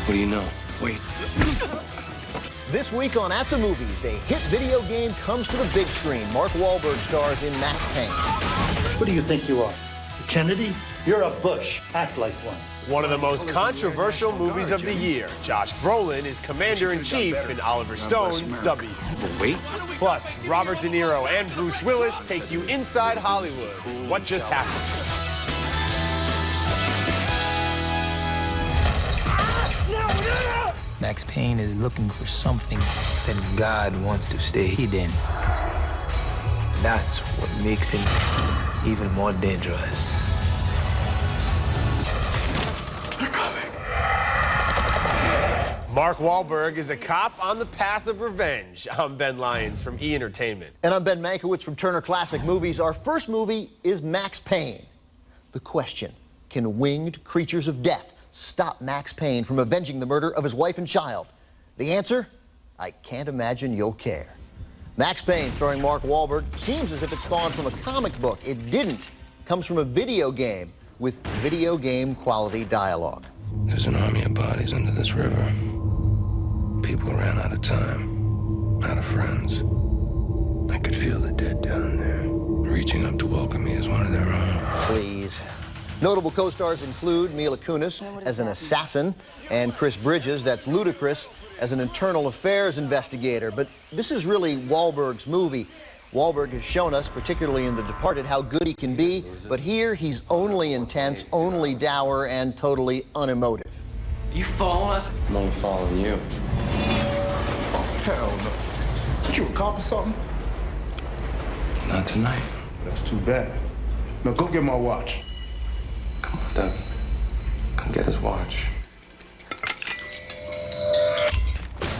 What do you know? Wait. This week on At the Movies, a hit video game comes to the big screen. Mark Wahlberg stars in Max Payne. Who do you think you are? Kennedy? You're a Bush. Act like one. One of the most controversial movies of the year. Josh Brolin is Commander-in-Chief in Oliver Stone's W. Wait. Plus, Robert De Niro and Bruce Willis take you inside Hollywood. What just happened? Max Payne is looking for something that God wants to stay hidden. That's what makes him even more dangerous. They're coming. Mark Wahlberg is a cop on the path of revenge. I'm Ben Lyons from E! Entertainment. And I'm Ben Mankiewicz from Turner Classic Movies. Our first movie is Max Payne. The question, can winged creatures of death stop Max Payne from avenging the murder of his wife and child? The answer? I can't imagine you'll care. Max Payne, starring Mark Wahlberg, seems as if it's spawned from a comic book. It didn't. It comes from a video game with video game quality dialogue. There's an army of bodies under this river. People ran out of time, out of friends. I could feel the dead down there, reaching up to welcome me as one of their own. Please. Notable co-stars include Mila Kunis as an assassin and Chris Bridges, that's Ludacris, as an internal affairs investigator. But this is really Wahlberg's movie. Wahlberg has shown us, particularly in The Departed, how good he can be, but here he's only intense, only dour, and totally unemotive. You following us? I'm only following you. Hell no. Did you a cop or something? Not tonight. That's too bad. Now go get my watch. Come on, Doug. Come get his watch.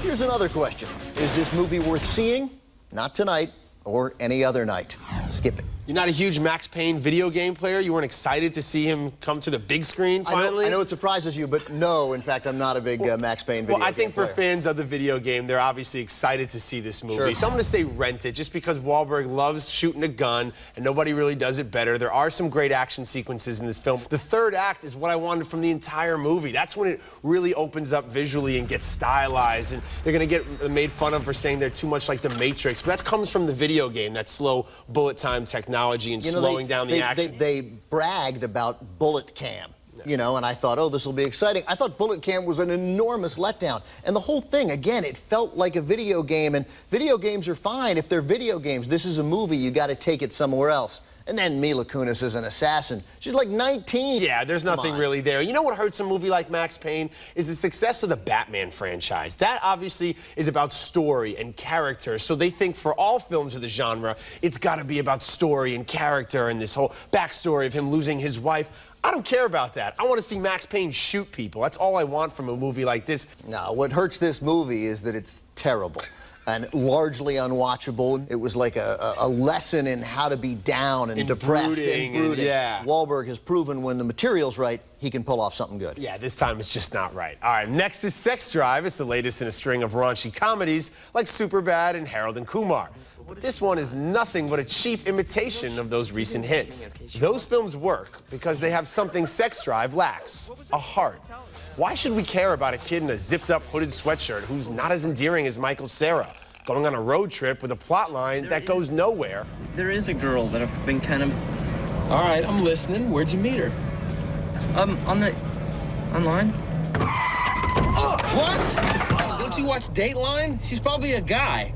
Here's another question. Is this movie worth seeing? Not tonight or any other night. Skip it. You're not a huge Max Payne video game player? You weren't excited to see him come to the big screen finally? I know it surprises you, but no, in fact, I'm not a big Max Payne video game player. Well, I think for fans of the video game, they're obviously excited to see this movie. Sure. So I'm going to say rent it, just because Wahlberg loves shooting a gun, and nobody really does it better. There are some great action sequences in this film. The third act is what I wanted from the entire movie. That's when it really opens up visually and gets stylized, and they're going to get made fun of for saying they're too much like The Matrix, but that comes from the video game, that slow bullet time technology and slowing down the action. They bragged about bullet cam, you know, and I thought, oh, this will be exciting. I thought bullet cam was an enormous letdown. And the whole thing, again, it felt like a video game, and video games are fine if they're video games. This is a movie. You got to take it somewhere else. And then Mila Kunis is an assassin. She's like 19. Yeah, there's nothing really there. You know what hurts a movie like Max Payne is the success of the Batman franchise. That obviously is about story and character. So they think for all films of the genre, it's got to be about story and character and this whole backstory of him losing his wife. I don't care about that. I want to see Max Payne shoot people. That's all I want from a movie like this. No, what hurts this movie is that it's terrible and largely unwatchable. It was like a lesson in how to be down and depressed and brooding. Yeah. Wahlberg has proven when the material's right, he can pull off something good. Yeah, this time it's just not right. All right, next is Sexdrive. It's the latest in a string of raunchy comedies like Superbad and Harold and Kumar. But this one is nothing but a cheap imitation of those recent hits. Those films work because they have something Sexdrive lacks: a heart. Why should we care about a kid in a zipped-up hooded sweatshirt who's not as endearing as Michael Cera, going on a road trip with a plot line that goes nowhere? There is a girl that I've been kind of... All right, I'm listening. Where'd you meet her? Online. What? Don't you watch Dateline? She's probably a guy.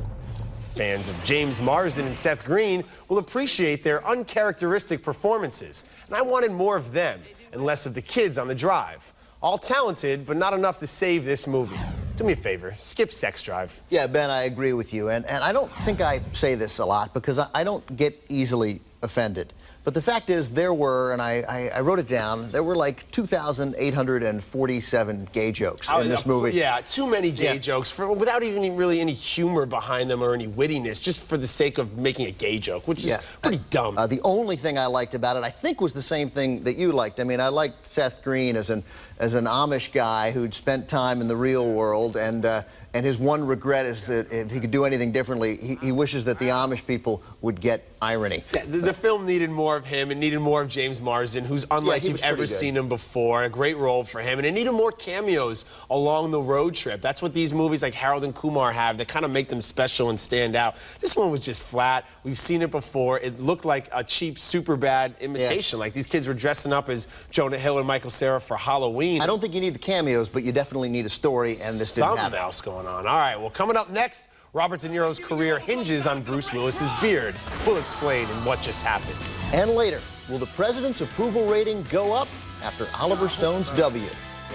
Fans of James Marsden and Seth Green will appreciate their uncharacteristic performances, and I wanted more of them and less of the kids on the drive. All talented, but not enough to save this movie. Do me a favor, skip Sexdrive. Yeah, Ben, I agree with you. And I don't think I say this a lot because I don't get easily offended. But the fact is, there were, and I wrote it down, there were like 2,847 gay jokes in this movie. Yeah, too many gay jokes without even really any humor behind them or any wittiness, just for the sake of making a gay joke, which is pretty dumb. The only thing I liked about it, I think, was the same thing that you liked. I mean, I liked Seth Green as an Amish guy who'd spent time in the real world, and his one regret is that if he could do anything differently, he wishes that the Amish people would get irony. Yeah, the film needed more of him. It needed more of James Marsden, who's unlike you've ever seen him before. A great role for him. And it needed more cameos along the road trip. That's what these movies like Harold and Kumar have that kind of make them special and stand out. This one was just flat. We've seen it before. It looked like a cheap, super bad imitation. Like these kids were dressing up as Jonah Hill and Michael Cera for Halloween. I don't think you need the cameos, but you definitely need a story, and this didn't happen. Something else going on. All right, well, coming up next, Robert De Niro's career hinges on Bruce Willis's beard. We'll explain in what just happened. And later, will the president's approval rating go up after Oliver Stone's W?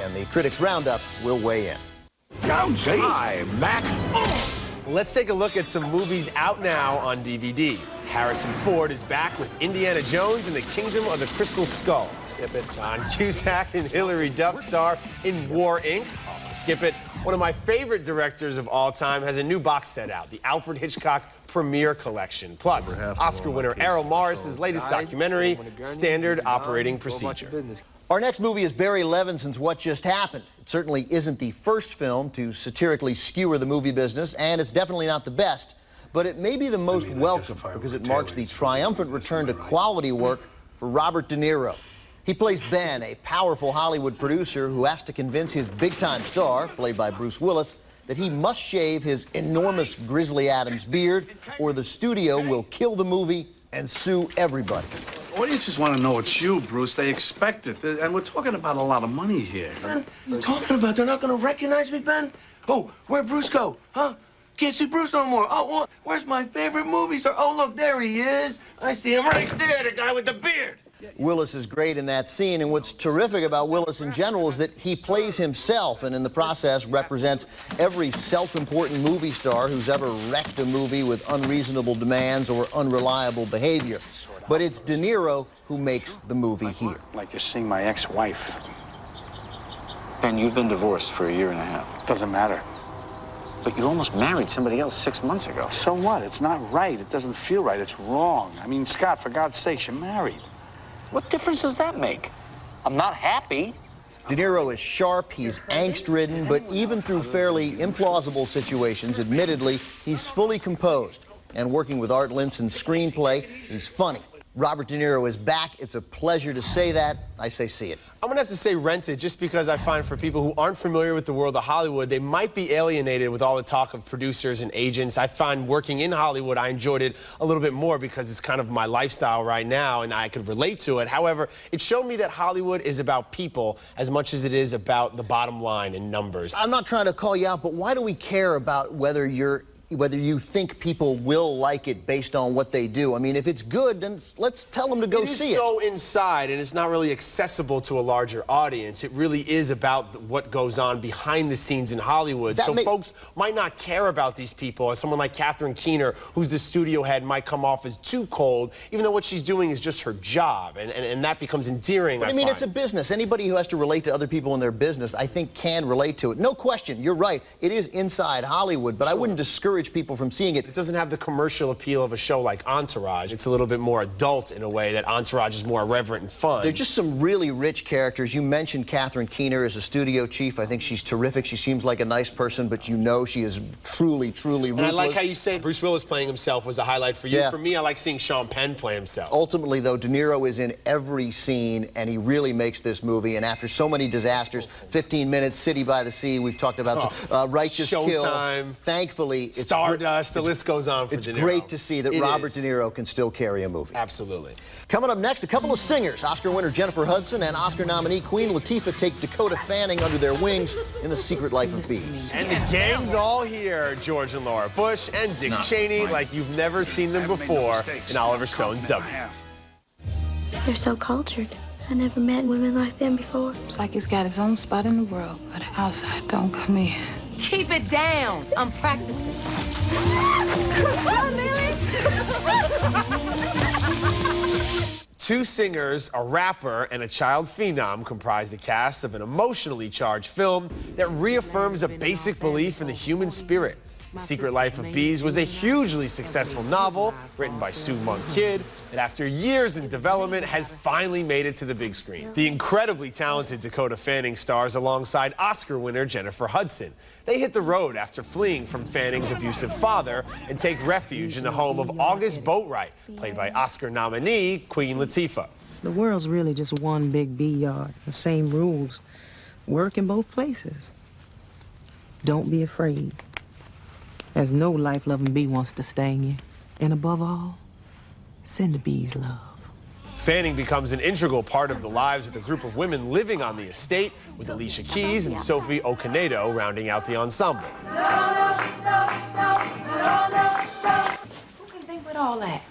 And the Critics Roundup will weigh in. Jonesy. Hi, Mac. Let's take a look at some movies out now on DVD. Harrison Ford is back with Indiana Jones and the Kingdom of the Crystal Skull. Skip it. John Cusack and Hilary Duff star in War, Inc. Also skip it. One of my favorite directors of all time has a new box set out, the Alfred Hitchcock Premiere Collection. Plus, Oscar winner Errol Morris's latest documentary, Standard Operating Procedure. Our next movie is Barry Levinson's What Just Happened. It certainly isn't the first film to satirically skewer the movie business, and it's definitely not the best, but it may be the most welcome because it marks the triumphant return to quality work for Robert De Niro. He plays Ben, a powerful Hollywood producer who has to convince his big-time star, played by Bruce Willis, that he must shave his enormous Grizzly Adams beard or the studio will kill the movie and sue everybody. Audiences want to know it's you, Bruce. They expect it. And we're talking about a lot of money here. What are you talking about? They're not going to recognize me, Ben? Oh, where'd Bruce go? Huh? Can't see Bruce no more. Oh, where's my favorite movie star? Oh, look, there he is. I see him right there, the guy with the beard. Willis is great in that scene, and what's terrific about Willis in general is that he plays himself and in the process represents every self-important movie star who's ever wrecked a movie with unreasonable demands or unreliable behavior. But it's De Niro who makes the movie here. Like you're seeing my ex-wife. Ben, you've been divorced for 1.5 years. Doesn't matter. But you almost married somebody else 6 months ago. So what? It's not right. It doesn't feel right. It's wrong. I mean, Scott, for God's sakes, you're married. What difference does that make? I'm not happy. De Niro is sharp, he's angst-ridden, but even through fairly implausible situations, admittedly, he's fully composed. And working with Art Linson's screenplay, he's funny. Robert De Niro is back. It's a pleasure to say that. I say see it. I'm gonna have to say rent it, just because I find for people who aren't familiar with the world of Hollywood, they might be alienated with all the talk of producers and agents. I find working in Hollywood, I enjoyed it a little bit more because it's kind of my lifestyle right now and I could relate to it. However, it showed me that Hollywood is about people as much as it is about the bottom line and numbers. I'm not trying to call you out, but why do we care about whether you think people will like it based on what they do? I mean, if it's good, then let's tell them to go see it. It is so inside, and it's not really accessible to a larger audience. It really is about what goes on behind the scenes in Hollywood. So folks might not care about these people. Someone like Catherine Keener, who's the studio head, might come off as too cold, even though what she's doing is just her job, and that becomes endearing, But I mean, it's a business. Anybody who has to relate to other people in their business, I think, can relate to it. No question, you're right. It is inside Hollywood, but I wouldn't discourage people from seeing it. It doesn't have the commercial appeal of a show like Entourage. It's a little bit more adult in a way that Entourage is more irreverent and fun. They're just some really rich characters. You mentioned Catherine Keener as a studio chief. I think she's terrific. She seems like a nice person, but you know she is truly, truly ruthless. And I like how you say Bruce Willis playing himself was a highlight for you. Yeah. For me, I like seeing Sean Penn play himself. Ultimately, though, De Niro is in every scene, and he really makes this movie. And after so many disasters, 15 Minutes, City by the Sea, we've talked about Righteous Kill. Showtime. Thankfully, it's Stardust. The list goes on for De Niro. It's great to see that Robert De Niro can still carry a movie. Absolutely. Coming up next, a couple of singers. Oscar winner Jennifer Hudson and Oscar nominee Queen Latifah take Dakota Fanning under their wings in The Secret Life of Bees. And the gang's all here. George and Laura Bush and Dick Cheney, like you've never seen them before in Oliver Stone's W. They're so cultured. I never met women like them before. It's like he's got his own spot in the world, but the outside don't come in. Keep it down. I'm practicing. Two singers, a rapper, and a child phenom comprise the cast of an emotionally charged film that reaffirms a basic belief in the human spirit. The Secret Life of Bees was a hugely successful novel written by Sue Monk Kidd that after years in development has finally made it to the big screen. The incredibly talented Dakota Fanning stars alongside Oscar winner Jennifer Hudson. They hit the road after fleeing from Fanning's abusive father and take refuge in the home of August Boatwright, played by Oscar nominee Queen Latifah. The world's really just one big bee yard. The same rules work in both places. Don't be afraid, as no life-loving bee wants to sting you. And above all, send the bees love. Fanning becomes an integral part of the lives of the group of women living on the estate, with Alicia Keys and Sophie Okonedo rounding out the ensemble. Who can think with all that?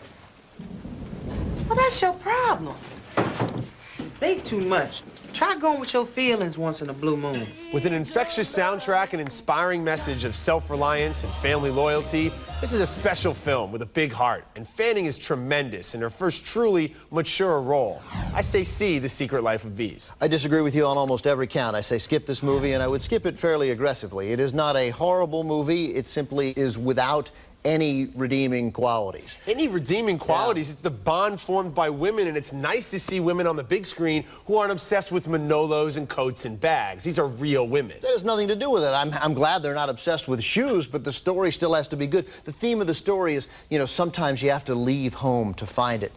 Well, that's your problem. Think too much. Try going with your feelings once in a blue moon. With an infectious soundtrack and inspiring message of self-reliance and family loyalty, this is a special film with a big heart, and Fanning is tremendous in her first truly mature role. I say see The Secret Life of Bees. I disagree with you on almost every count. I say skip this movie, and I would skip it fairly aggressively. It is not a horrible movie. It simply is without any redeeming qualities. Any redeeming qualities? Yeah. It's the bond formed by women, and it's nice to see women on the big screen who aren't obsessed with Manolos and coats and bags. These are real women. That has nothing to do with it. I'm glad they're not obsessed with shoes, but the story still has to be good. The theme of the story is, you know, sometimes you have to leave home to find it.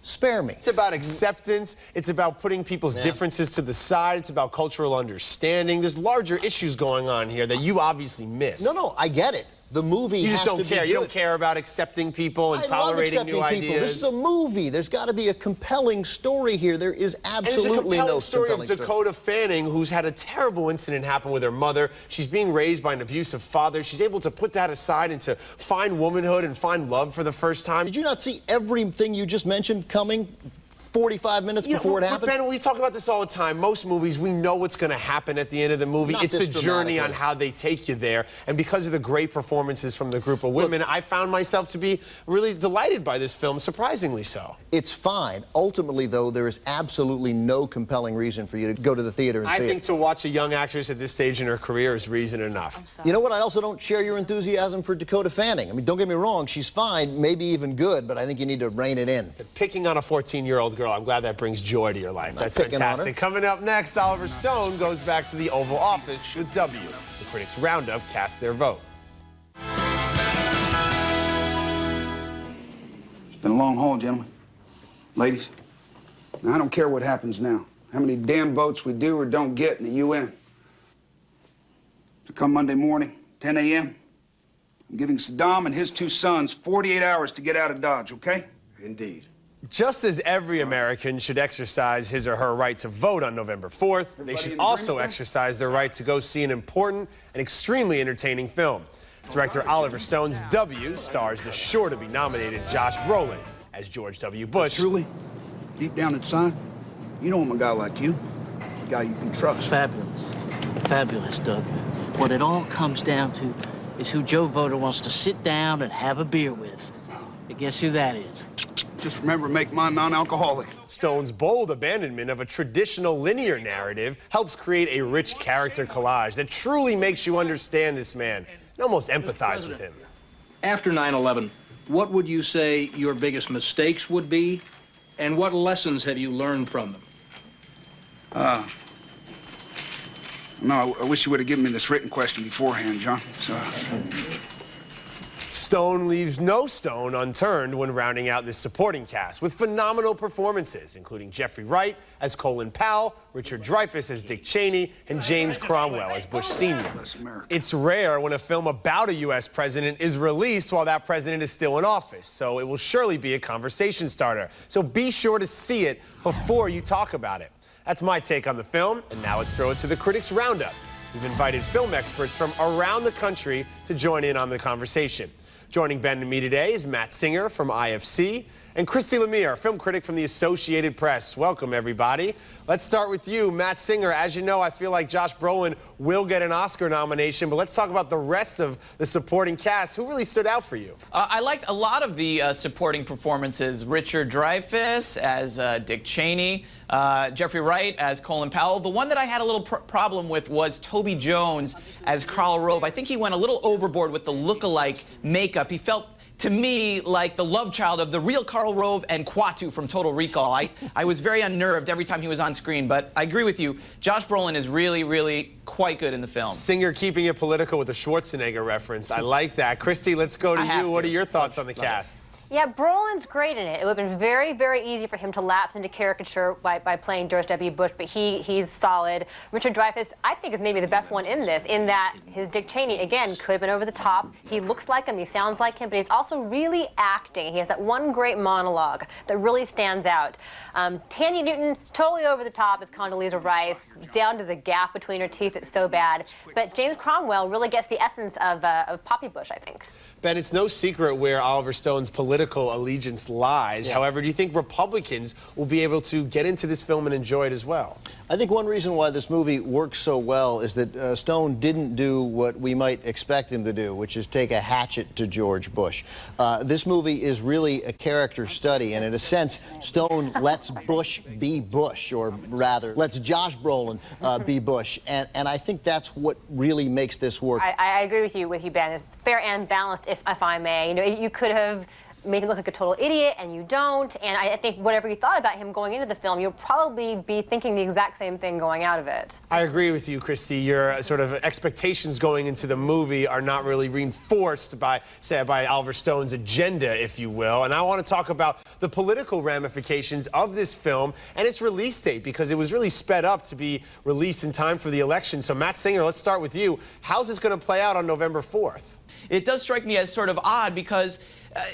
Spare me. It's about acceptance. It's about putting people's differences to the side. It's about cultural understanding. There's larger issues going on here that you obviously missed. No, I get it. The movie you just has don't to care. Be you good. don't care about accepting people and I tolerating love new accepting people. ideas. This is a movie. There's got to be a compelling story here. There is absolutely no story of Dakota Fanning, who's had a terrible incident happen with her mother. She's being raised by an abusive father. She's able to put that aside and to find womanhood and find love for the first time. Did you not see everything you just mentioned coming 45 minutes before it happened? Ben, we talk about this all the time. Most movies, we know what's going to happen at the end of the movie. It's the journey on how they take you there. And because of the great performances from the group of women, I found myself to be really delighted by this film, surprisingly so. It's fine. Ultimately, though, there is absolutely no compelling reason for you to go to the theater and see it. I think to watch a young actress at this stage in her career is reason enough. You know what? I also don't share your enthusiasm for Dakota Fanning. I mean, don't get me wrong. She's fine, maybe even good, but I think you need to rein it in. Picking on a 14-year-old girl, I'm glad that brings joy to your life. That's fantastic. Coming up next, Oliver Stone goes back to the Oval Office with W. The Critics Roundup casts their vote. It's been a long haul, gentlemen. Ladies, now, I don't care what happens now. How many damn votes we do or don't get in the UN. So come Monday morning, 10 a.m., I'm giving Saddam and his 2 sons 48 hours to get out of Dodge, okay? Indeed. Just as every American should exercise his or her right to vote on November 4th, they should also exercise their right to go see an important and extremely entertaining film. Director Oliver Stone's W stars the sure-to-be-nominated Josh Brolin as George W. Bush. Truly, deep down inside, you know I'm a guy like you. A guy you can trust. Fabulous. Fabulous, Doug. What it all comes down to is who Joe Voter wants to sit down and have a beer with. And guess who that is? Just remember, make mine non-alcoholic. Stone's bold abandonment of a traditional linear narrative helps create a rich character collage that truly makes you understand this man and almost empathize with him. After 9/11, what would you say your biggest mistakes would be, and what lessons have you learned from them? No, I wish you would have given me this written question beforehand, John. So. Stone leaves no stone unturned when rounding out this supporting cast with phenomenal performances, including Jeffrey Wright as Colin Powell, Richard Dreyfuss as Dick Cheney, and James Cromwell as Bush Sr. It's rare when a film about a U.S. president is released while that president is still in office, so it will surely be a conversation starter. So be sure to see it before you talk about it. That's my take on the film, and now let's throw it to the Critics Roundup. We've invited film experts from around the country to join in on the conversation. Joining Ben and me today is Matt Singer from IFC and Christy Lemire, film critic from the Associated Press. Welcome, everybody. Let's start with you, Matt Singer. As you know, I feel like Josh Brolin will get an Oscar nomination, but let's talk about the rest of the supporting cast. Who really stood out for you? I liked a lot of the supporting performances. Richard Dreyfuss as Dick Cheney, Jeffrey Wright as Colin Powell. The one that I had a little problem with was Toby Jones as Karl Rove. I think he went a little overboard with the look-alike makeup. He felt, to me, like the love child of the real Karl Rove and Quatu from Total Recall. I was very unnerved every time he was on screen, but I agree with you. Josh Brolin is really, really quite good in the film. Singer keeping it political with a Schwarzenegger reference. I like that. Christy, let's go to you. What are your thoughts on the cast? Yeah, Brolin's great in it. It would have been very, very easy for him to lapse into caricature by playing George W. Bush, but he's solid. Richard Dreyfuss, I think, is maybe the best one in this, in that his Dick Cheney, again, could have been over the top. He looks like him, he sounds like him, but he's also really acting. He has that one great monologue that really stands out. Tanya Newton, totally over the top as Condoleezza Rice, down to the gap between her teeth, it's so bad. But James Cromwell really gets the essence of Poppy Bush, I think. Ben, it's no secret where Oliver Stone's political allegiance lies. Yeah. However, do you think Republicans will be able to get into this film and enjoy it as well? I think one reason why this movie works so well is that Stone didn't do what we might expect him to do, which is take a hatchet to George Bush. This movie is really a character study, and in a sense, Stone lets Bush be Bush, or rather, lets Josh Brolin be Bush, and I think that's what really makes this work. I agree with you, Ben. It's fair and balanced, if I may. You know, you could have made him look like a total idiot, and you don't. And I think whatever you thought about him going into the film, you'll probably be thinking the exact same thing going out of it. I agree with you, Christy. Your sort of expectations going into the movie are not really reinforced by, say, by Oliver Stone's agenda, if you will. And I want to talk about the political ramifications of this film and its release date, because it was really sped up to be released in time for the election. So, Matt Singer, let's start with you. How's this going to play out on November 4th? It does strike me as sort of odd because,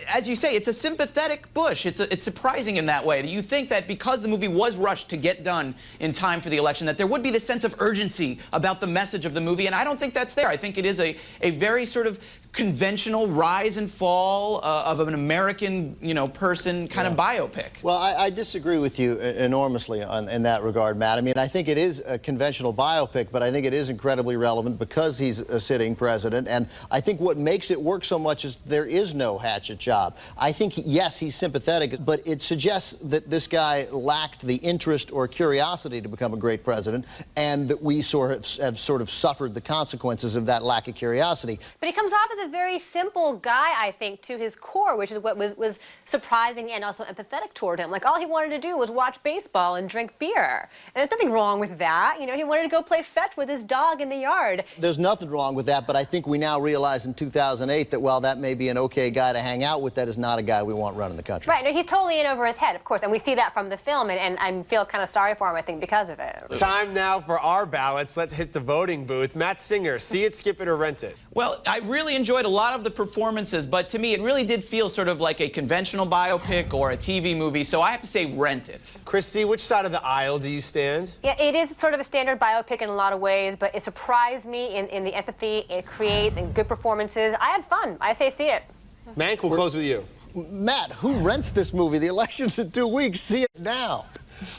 as you say, it's a sympathetic Bush. It's surprising in that way. You think that because the movie was rushed to get done in time for the election, that there would be this sense of urgency about the message of the movie, and I don't think that's there. I think it is a very sort of conventional rise and fall of an American, person kind of biopic. Well, I disagree with you enormously in that regard, Matt. I mean, I think it is a conventional biopic, but I think it is incredibly relevant because he's a sitting president, and I think what makes it work so much is there is no hatchet job. I think, yes, he's sympathetic, but it suggests that this guy lacked the interest or curiosity to become a great president, and that we have sort of suffered the consequences of that lack of curiosity. But he comes off as a very simple guy, I think, to his core, which is what was surprising and also empathetic toward him. Like, all he wanted to do was watch baseball and drink beer. And there's nothing wrong with that. You know, he wanted to go play fetch with his dog in the yard. There's nothing wrong with that, but I think we now realize in 2008 that while that may be an okay guy to hang out with, that is not a guy we want running the country. Right, no, he's totally in over his head, of course, and we see that from the film, and I feel kind of sorry for him, I think, because of it. Time now for our ballots. Let's hit the voting booth. Matt Singer, see it, skip it, or rent it? Well, I really enjoyed a lot of the performances, but to me, it really did feel sort of like a conventional biopic or a TV movie, so I have to say rent it. Christy, which side of the aisle do you stand? Yeah, it is sort of a standard biopic in a lot of ways, but it surprised me in the empathy it creates and good performances. I had fun. I say see it. Mank, we'll close with you. Matt, who rents this movie? The election's in 2 weeks. See it now.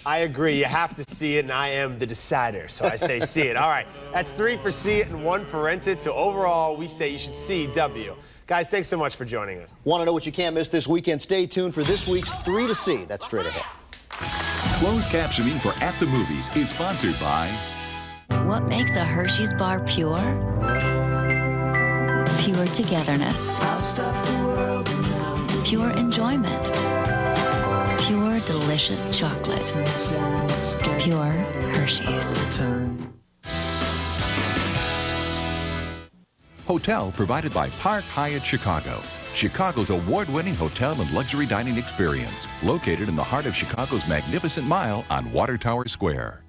I agree. You have to see it, and I am the decider, so I say see it. All right, that's 3 for see it and 1 for rent it. So overall, we say you should see W. Guys, thanks so much for joining us. Want to know what you can't miss this weekend? Stay tuned for this week's 3 to See. That's straight ahead. Closed captioning for At the Movies is sponsored by... What makes a Hershey's bar pure? Pure togetherness. Pure enjoyment. Pure delicious chocolate. Pure Hershey's. Hotel provided by Park Hyatt Chicago. Chicago's award-winning hotel and luxury dining experience. Located in the heart of Chicago's Magnificent Mile on Water Tower Square.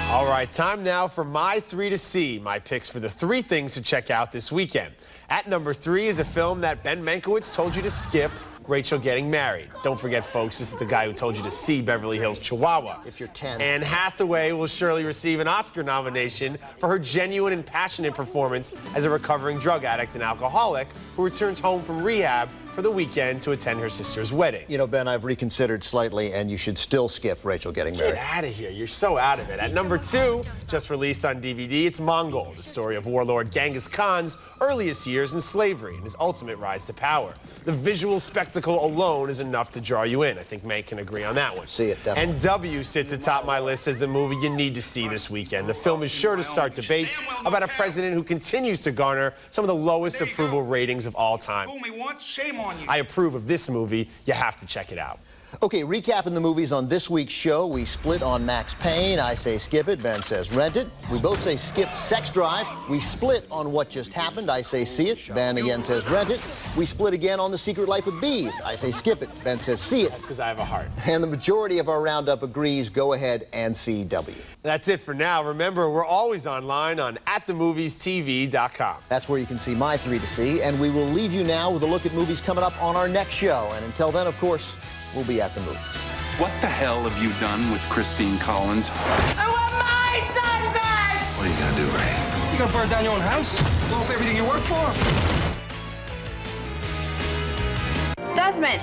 All right, time now for my 3 to see, my picks for the 3 things to check out this weekend. At number 3 is a film that Ben Mankiewicz told you to skip Rachel Getting Married. Don't forget, folks, this is the guy who told you to see Beverly Hills Chihuahua. If you're 10. Anne Hathaway will surely receive an Oscar nomination for her genuine and passionate performance as a recovering drug addict and alcoholic who returns home from rehab for the weekend to attend her sister's wedding. You know, Ben, I've reconsidered slightly, and you should still skip Rachel Getting Married. Get out of here. You're so out of it. At number 2, just released on DVD, it's Mongol, the story of warlord Genghis Khan's earliest years in slavery and his ultimate rise to power. The visual spectacle alone is enough to draw you in. I think May can agree on that one. See it, definitely. And W sits atop my list as the movie you need to see this weekend. The film is sure to start debates about a president who continues to garner some of the lowest approval ratings of all time. Fool me once, shame on you. I approve of this movie. You have to check it out. Okay, recapping the movies on this week's show, we split on Max Payne. I say skip it, Ben says rent it. We both say skip Sexdrive. We split on What Just Happened. I say see it. Ben again says rent it. We split again on The Secret Life of Bees. I say skip it. Ben says see it. That's because I have a heart. And the majority of our roundup agrees. Go ahead and see W. That's it for now. Remember, we're always online on atthemoviestv.com. That's where you can see my 3 to see. And we will leave you now with a look at movies coming up on our next show. And until then, of course, we'll be at the movies. What the hell have you done with Christine Collins? I want my son back! What are you gonna do, Ray? You gonna burn down your own house? Blow up everything you work for? Desmond,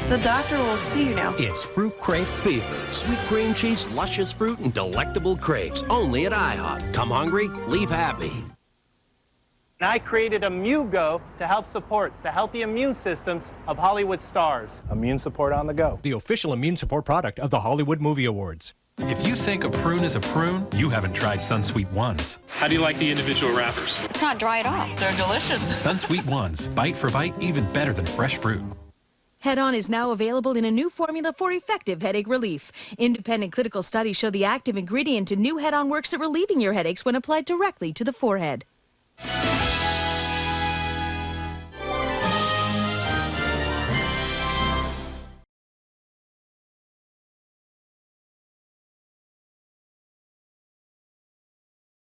the doctor will see you now. It's Fruit Crepe Fever. Sweet cream cheese, luscious fruit, and delectable crepes. Only at IHOP. Come hungry, leave happy. And I created Immugo to help support the healthy immune systems of Hollywood stars. Immune support on the go. The official immune support product of the Hollywood Movie Awards. If you think a prune is a prune, you haven't tried Sunsweet Ones. How do you like the individual wrappers? It's not dry at all. They're delicious. Sunsweet Ones, bite for bite, even better than fresh fruit. Head-On is now available in a new formula for effective headache relief. Independent clinical studies show the active ingredient in new Head-On works at relieving your headaches when applied directly to the forehead.